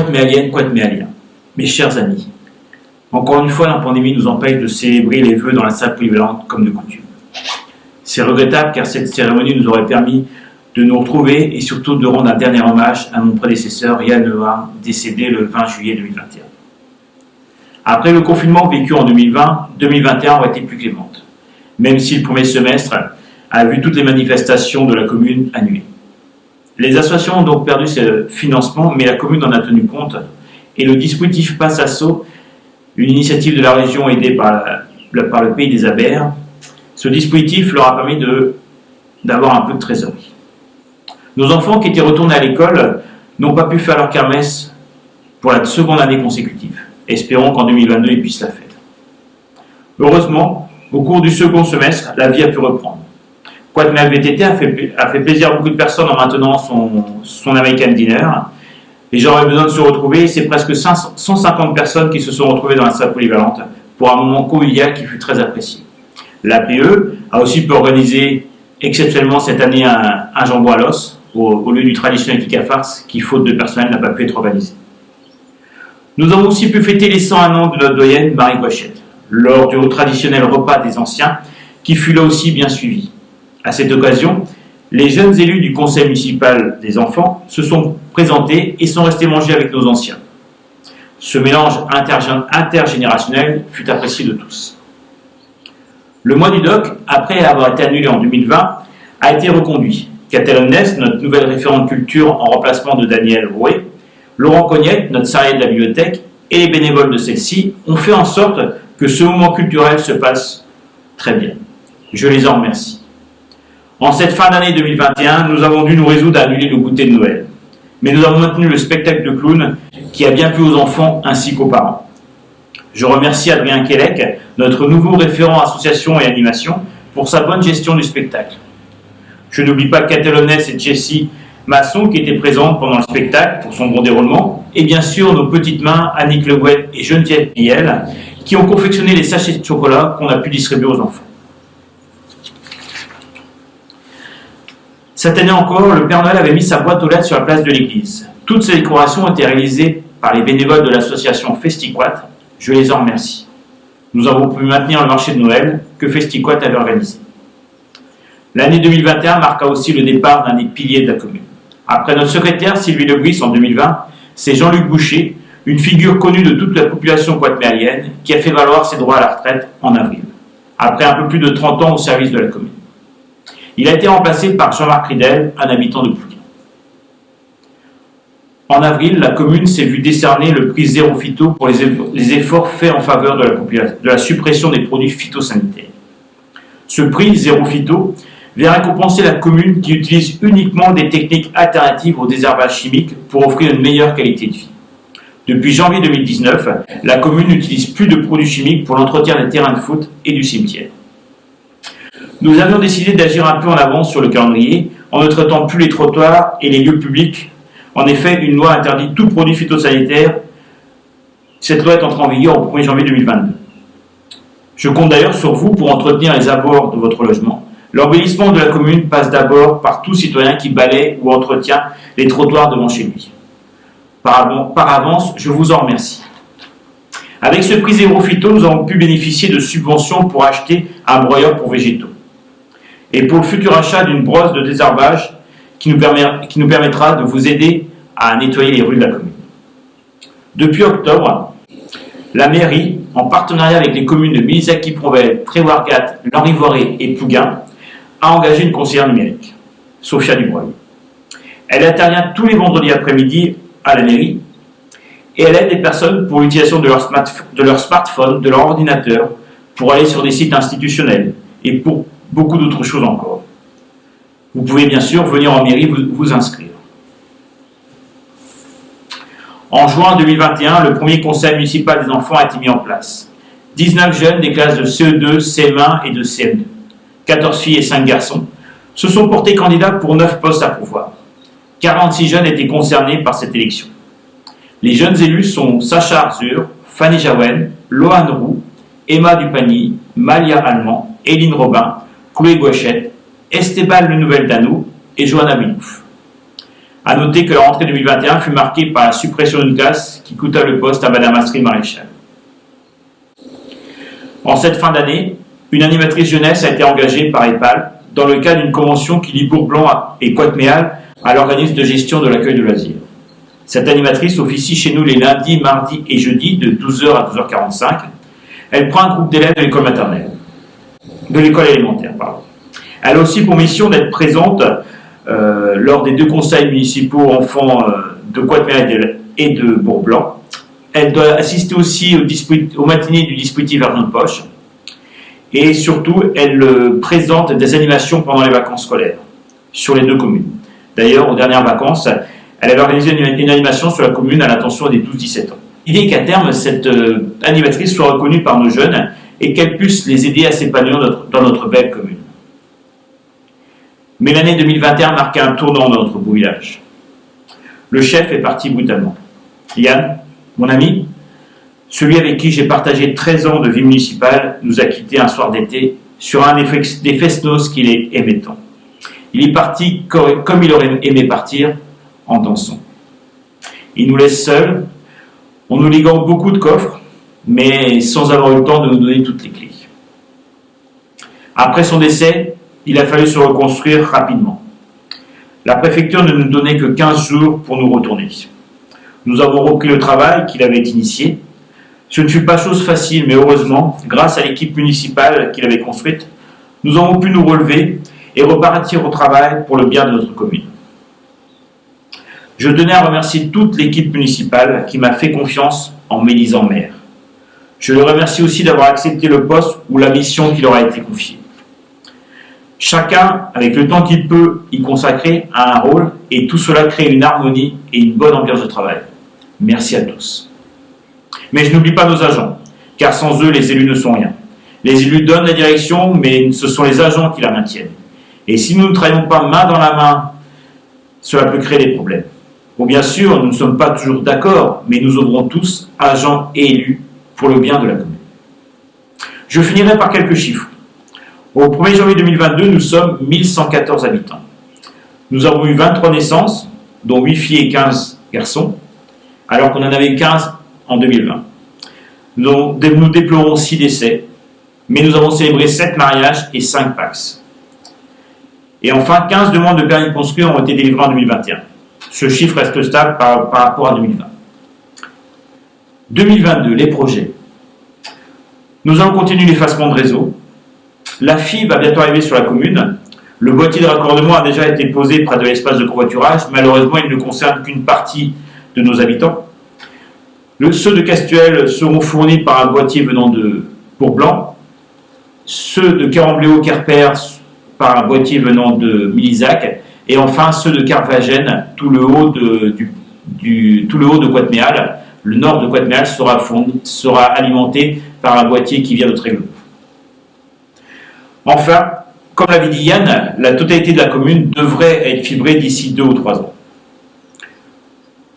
Quatméaliennes, Quatméaliens, mes chers amis, encore une fois, la pandémie nous empêche de célébrer les vœux dans la salle polyvalente comme de coutume. C'est regrettable car cette cérémonie nous aurait permis de nous retrouver et surtout de rendre un dernier hommage à mon prédécesseur Yann Noah, décédé le 20 juillet 2021. Après le confinement vécu en 2020, 2021 aurait été plus clémente, même si le premier semestre a vu toutes les manifestations de la commune annulées. Les associations ont donc perdu ce financement, mais la commune en a tenu compte et le dispositif Passe Asso, une initiative de la région aidée par le Pays des Abers, ce dispositif leur a permis d'avoir un peu de trésorerie. Nos enfants qui étaient retournés à l'école n'ont pas pu faire leur kermesse pour la seconde année consécutive. Espérons qu'en 2022, ils puissent la faire. Heureusement, au cours du second semestre, la vie a pu reprendre. Quatméal VTT a fait plaisir à beaucoup de personnes en maintenant son American Dinner. Les gens avaient besoin de se retrouver. C'est presque 150 personnes qui se sont retrouvées dans la salle polyvalente pour un moment convivial qui fut très apprécié. L'APE a aussi pu organiser exceptionnellement cette année un jambon à l'os au lieu du traditionnel kick à farce qui, faute de personnel, n'a pas pu être organisé. Nous avons aussi pu fêter les 101 ans de notre doyenne Marie Guachette lors du traditionnel repas des anciens qui fut là aussi bien suivi. À cette occasion, les jeunes élus du conseil municipal des enfants se sont présentés et sont restés manger avec nos anciens. Ce mélange intergénérationnel fut apprécié de tous. Le mois du doc, après avoir été annulé en 2020, a été reconduit. Catherine Ness, notre nouvelle référente culture en remplacement de Daniel Rouet, Laurent Cognette, notre salarié de la bibliothèque, et les bénévoles de celle-ci ont fait en sorte que ce moment culturel se passe très bien. Je les en remercie. En cette fin d'année 2021, nous avons dû nous résoudre à annuler le goûter de Noël. Mais nous avons maintenu le spectacle de clown qui a bien plu aux enfants ainsi qu'aux parents. Je remercie Adrien Quélec, notre nouveau référent association et animation, pour sa bonne gestion du spectacle. Je n'oublie pas Cathelonès et Jessie Masson qui étaient présentes pendant le spectacle pour son bon déroulement, et bien sûr nos petites mains, Annick Legouet et Geneviève Piel, qui ont confectionné les sachets de chocolat qu'on a pu distribuer aux enfants. Cette année encore, le Père Noël avait mis sa boîte aux lettres sur la place de l'église. Toutes ces décorations ont été réalisées par les bénévoles de l'association Festiquat. Je les en remercie. Nous avons pu maintenir le marché de Noël que Festiquat avait organisé. L'année 2021 marqua aussi le départ d'un des piliers de la commune. Après notre secrétaire Sylvie Lebris en 2020, c'est Jean-Luc Boucher, une figure connue de toute la population quatméalienne, qui a fait valoir ses droits à la retraite en avril, après un peu plus de 30 ans au service de la commune. Il a été remplacé par Jean-Marc Ridel, un habitant de Pouilly. En avril, la commune s'est vue décerner le prix Zéro Phyto pour les efforts faits en faveur de la suppression des produits phytosanitaires. Ce prix Zéro Phyto vient récompenser la commune qui utilise uniquement des techniques alternatives au désherbage chimique pour offrir une meilleure qualité de vie. Depuis janvier 2019, la commune n'utilise plus de produits chimiques pour l'entretien des terrains de foot et du cimetière. Nous avions décidé d'agir un peu en avance sur le calendrier en ne traitant plus les trottoirs et les lieux publics. En effet, une loi interdit tout produit phytosanitaire. Cette loi est entrée en vigueur au 1er janvier 2022. Je compte d'ailleurs sur vous pour entretenir les abords de votre logement. L'embellissement de la commune passe d'abord par tout citoyen qui balaie ou entretient les trottoirs devant chez lui. Par avance, je vous en remercie. Avec ce prix Zéro Phyto, nous avons pu bénéficier de subventions pour acheter un broyeur pour végétaux et pour le futur achat d'une brosse de désherbage qui nous permettra de vous aider à nettoyer les rues de la commune. Depuis octobre, la mairie, en partenariat avec les communes de Milizaki-Provel, Trévoirgat, Lorivoiré et Plouguin, a engagé une conseillère numérique, Sophia Dubreuil. Elle intervient tous les vendredis après-midi à la mairie et elle aide les personnes pour l'utilisation de leur smartphone, de leur ordinateur, pour aller sur des sites institutionnels et pour beaucoup d'autres choses encore. Vous pouvez bien sûr venir en mairie vous inscrire. En juin 2021, le premier conseil municipal des enfants a été mis en place. 19 jeunes des classes de CE2, CM1 et de CM2, 14 filles et 5 garçons, se sont portés candidats pour 9 postes à pourvoir. 46 jeunes étaient concernés par cette élection. Les jeunes élus sont Sacha Arzur, Fanny Jaouen, Lohan Roux, Emma Dupagny, Malia Allemand, Éline Robin, Chloé Guachette, Esteban Le Nouvel Dano et Johanna Binouf. À noter que la rentrée 2021 fut marquée par la suppression d'une classe qui coûta le poste à Madame Astrid Maréchal. En cette fin d'année, une animatrice jeunesse a été engagée par EPAL dans le cadre d'une convention qui lie Bourg-Blanc et Coatméal à l'organisme de gestion de l'accueil de loisirs. Cette animatrice officie chez nous les lundis, mardis et jeudis de 12h à 12h45. Elle prend un groupe d'élèves de l'école maternelle, de l'école élémentaire, pardon. Elle a aussi pour mission d'être présente lors des 2 conseils municipaux enfants de Coatméal et de Bourg-Blanc. Elle doit assister aussi aux matinées du dispositif Argent de Poche. Et surtout, elle présente des animations pendant les vacances scolaires sur les 2 communes. D'ailleurs, aux dernières vacances, elle avait organisé une animation sur la commune à l'attention des 12-17 ans. L'idée est qu'à terme, cette animatrice soit reconnue par nos jeunes et qu'elle puisse les aider à s'épanouir dans notre belle commune. Mais l'année 2021 marquait un tournant dans notre beau village. Le chef est parti brutalement. Yann, mon ami, celui avec qui j'ai partagé 13 ans de vie municipale, nous a quittés un soir d'été sur un des fest-noz qu'il aimait tant. Il est parti comme il aurait aimé partir, en dansant. Il nous laisse seuls, en nous léguant beaucoup de coffres, mais sans avoir eu le temps de nous donner toutes les clés. Après son décès, il a fallu se reconstruire rapidement. La préfecture ne nous donnait que 15 jours pour nous retourner. Nous avons repris le travail qu'il avait initié. Ce ne fut pas chose facile, mais heureusement, grâce à l'équipe municipale qu'il avait construite, nous avons pu nous relever et repartir au travail pour le bien de notre commune. Je tenais à remercier toute l'équipe municipale qui m'a fait confiance en m'élisant maire. Je le remercie aussi d'avoir accepté le poste ou la mission qui leur a été confiée. Chacun, avec le temps qu'il peut y consacrer, a un rôle et tout cela crée une harmonie et une bonne ambiance de travail. Merci à tous. Mais je n'oublie pas nos agents, car sans eux, les élus ne sont rien. Les élus donnent la direction, mais ce sont les agents qui la maintiennent. Et si nous ne travaillons pas main dans la main, cela peut créer des problèmes. Bon, bien sûr, nous ne sommes pas toujours d'accord, mais nous œuvrons tous, agents et élus, pour le bien de la commune. Je finirai par quelques chiffres. Au 1er janvier 2022, nous sommes 1114 habitants. Nous avons eu 23 naissances, dont 8 filles et 15 garçons, alors qu'on en avait 15 en 2020. Nous déplorons 6 décès, mais nous avons célébré 7 mariages et 5 Pax. Et enfin, 15 demandes de permis de construire ont été délivrées en 2021. Ce chiffre reste stable par rapport à 2020. 2022, les projets. Nous allons continuer l'effacement de réseau. La fibre va bientôt arriver sur la commune. Le boîtier de raccordement a déjà été posé près de l'espace de covoiturage. Malheureusement, il ne concerne qu'une partie de nos habitants. Ceux de Castuel seront fournis par un boîtier venant de Bourg-Blanc. Ceux de Carambléau-Querpère par un boîtier venant de Milizac. Et enfin, ceux de Carvagène, tout le haut de Coatméal. Le nord de Coatméal sera alimenté par un boîtier qui vient de Trégueux. Enfin, comme l'avait dit Yann, la totalité de la commune devrait être fibrée d'ici 2 ou 3 ans.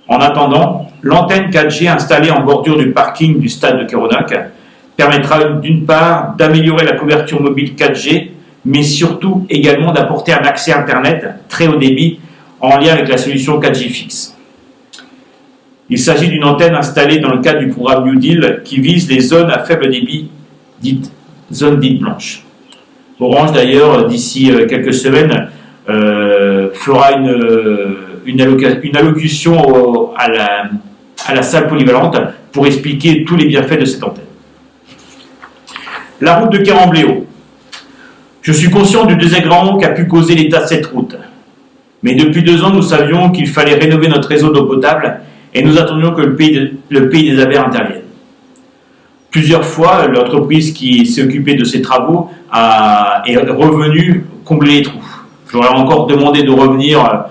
En attendant, l'antenne 4G installée en bordure du parking du stade de Kéronac permettra d'une part d'améliorer la couverture mobile 4G, mais surtout également d'apporter un accès Internet très haut débit en lien avec la solution 4G fixe. Il s'agit d'une antenne installée dans le cadre du programme New Deal qui vise les zones à faible débit, zones dites blanches. Orange, d'ailleurs, d'ici quelques semaines, fera une allocution à la salle polyvalente pour expliquer tous les bienfaits de cette antenne. La route de Carambléau. Je suis conscient du désagrément qu'a pu causer l'état de cette route. Mais depuis 2 ans, nous savions qu'il fallait rénover notre réseau d'eau potable et nous attendions que le pays des Abers intervienne. Plusieurs fois, l'entreprise qui s'est occupée de ces travaux est revenue combler les trous. J'aurais encore demandé de revenir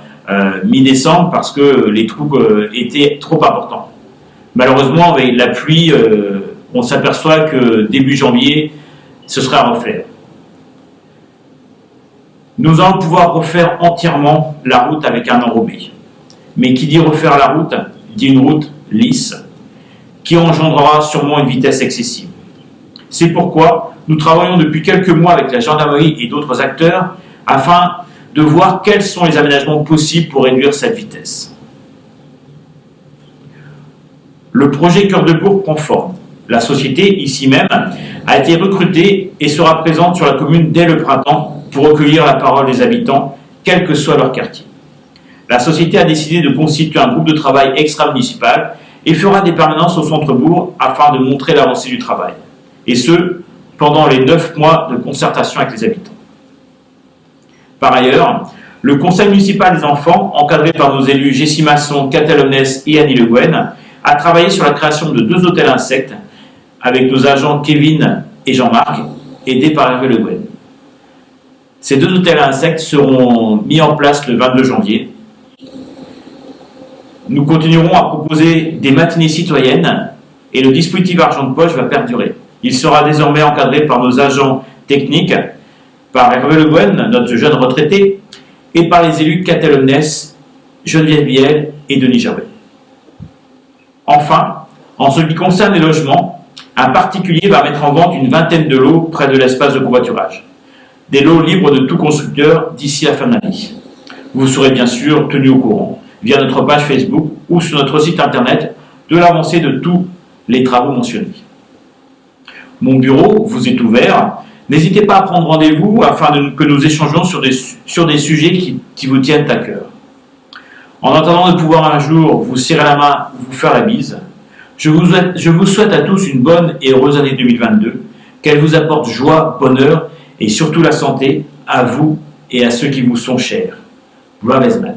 mi-décembre parce que les trous étaient trop importants. Malheureusement, avec la pluie, on s'aperçoit que début janvier, ce sera à refaire. Nous allons pouvoir refaire entièrement la route avec un enrobé. Mais qui dit refaire la route, dit une route lisse, qui engendrera sûrement une vitesse excessive. C'est pourquoi nous travaillons depuis quelques mois avec la gendarmerie et d'autres acteurs afin de voir quels sont les aménagements possibles pour réduire cette vitesse. Le projet Cœur de Bourg prend forme. La société, ici même, a été recrutée et sera présente sur la commune dès le printemps pour recueillir la parole des habitants, quel que soit leur quartier. La société a décidé de constituer un groupe de travail extra-municipal et fera des permanences au centre-bourg afin de montrer l'avancée du travail. Et ce, pendant les 9 mois de concertation avec les habitants. Par ailleurs, le conseil municipal des enfants, encadré par nos élus Jessie Masson, Catalomnès et Annie Le Guen, a travaillé sur la création de 2 hôtels insectes avec nos agents Kevin et Jean-Marc, aidés par Hervé Le Guen. Ces 2 hôtels insectes seront mis en place le 22 janvier. Nous continuerons à proposer des matinées citoyennes et le dispositif argent de poche va perdurer. Il sera désormais encadré par nos agents techniques, par Hervé Le Guen, notre jeune retraité, et par les élus Catalomnès, Geneviève Biel et Denis Gervais. Enfin, en ce qui concerne les logements, un particulier va mettre en vente une vingtaine de lots près de l'espace de covoiturage. Des lots libres de tout constructeur d'ici la fin de l'année. Vous serez bien sûr tenu au courant via notre page Facebook ou sur notre site internet de l'avancée de tous les travaux mentionnés. Mon bureau vous est ouvert. N'hésitez pas à prendre rendez-vous afin que nous échangeons sur des sujets qui vous tiennent à cœur. En attendant de pouvoir un jour vous serrer la main ou vous faire la bise, je vous souhaite à tous une bonne et heureuse année 2022, qu'elle vous apporte joie, bonheur et surtout la santé à vous et à ceux qui vous sont chers. Gloire Esmat.